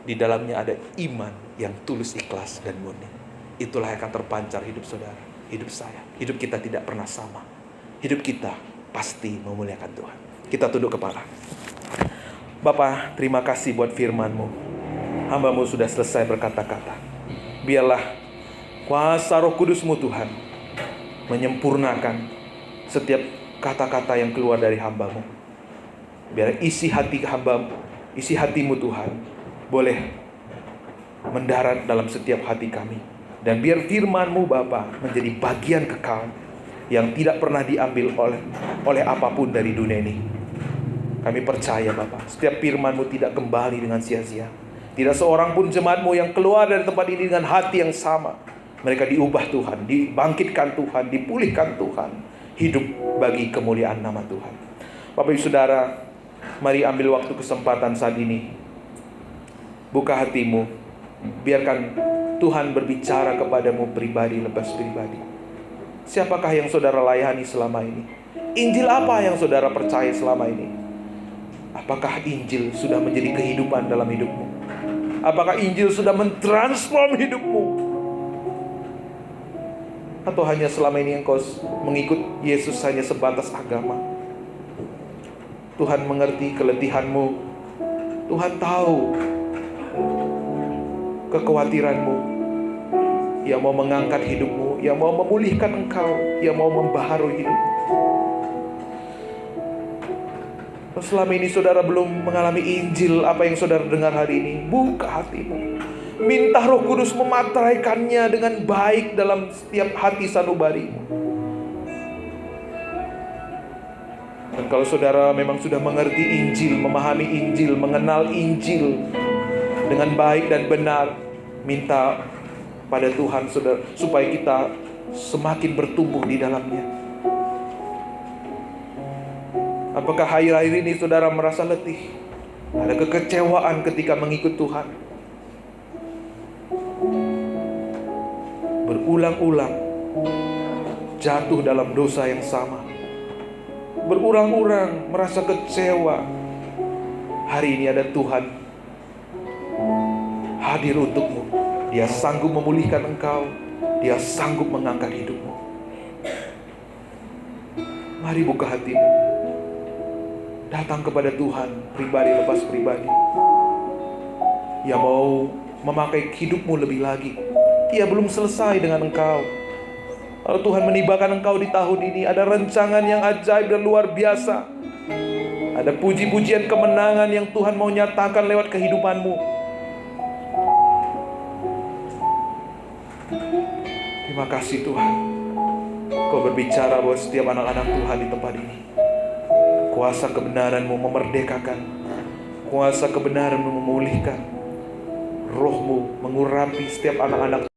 Di dalamnya ada iman yang tulus, ikhlas, dan murni. Itulah yang akan terpancar hidup saudara, hidup saya. Hidup kita tidak pernah sama. Hidup kita pasti memuliakan Tuhan. Kita tunduk kepala. Bapa, terima kasih buat firman-Mu. Hamba-Mu sudah selesai berkata-kata. Biarlah kuasa Roh Kudus-Mu Tuhan menyempurnakan setiap kata-kata yang keluar dari hamba-Mu. Biar isi hati-Mu Tuhan boleh mendarat dalam setiap hati kami. Dan biar firman-Mu Bapa menjadi bagian kekal yang tidak pernah diambil oleh apapun dari dunia ini. Kami percaya Bapa, setiap firman-Mu tidak kembali dengan sia-sia. Tidak seorang pun jemaat-Mu yang keluar dari tempat ini dengan hati yang sama. Mereka diubah Tuhan, dibangkitkan Tuhan, dipulihkan Tuhan. Hidup bagi kemuliaan nama Tuhan. Bapak Ibu Saudara, mari ambil waktu kesempatan saat ini. Buka hatimu, biarkan Tuhan berbicara kepadamu pribadi lepas pribadi. Siapakah yang saudara layani selama ini? Injil apa yang saudara percaya selama ini? Apakah Injil sudah menjadi kehidupan dalam hidupmu? Apakah Injil sudah mentransform hidupmu? Atau hanya selama ini engkau mengikut Yesus hanya sebatas agama? Tuhan mengerti keletihanmu. Tuhan tahu kekhawatiranmu. Ia mau mengangkat hidupmu, Ia mau memulihkan engkau, Ia mau membaharui hidupmu. Kalau selama ini saudara belum mengalami Injil apa yang saudara dengar hari ini, buka hatimu. Minta Roh Kudus memateraikannya dengan baik dalam setiap hati sanubarimu. Dan kalau saudara memang sudah mengerti Injil, memahami Injil, mengenal Injil dengan baik dan benar, minta pada Tuhan saudara supaya kita semakin bertumbuh di dalamnya. Apakah akhir-akhir ini saudara merasa letih? Ada kekecewaan ketika mengikut Tuhan? Berulang-ulang jatuh dalam dosa yang sama. Berulang-ulang merasa kecewa. Hari ini ada Tuhan hadir untukmu. Dia sanggup memulihkan engkau. Dia sanggup mengangkat hidupmu. Mari buka hatimu. Datang kepada Tuhan pribadi lepas pribadi. Ia mau memakai hidupmu lebih lagi. Ia belum selesai dengan engkau. Kalau Tuhan menibakan engkau di tahun ini, ada rancangan yang ajaib dan luar biasa. Ada puji-pujian kemenangan yang Tuhan mau nyatakan lewat kehidupanmu. Terima kasih Tuhan. Kau berbicara buat setiap anak-anak Tuhan di tempat ini. Kuasa kebenaran-Mu memerdekakan. Kuasa kebenaran-Mu memulihkan. Roh-Mu mengurapi setiap anak-anak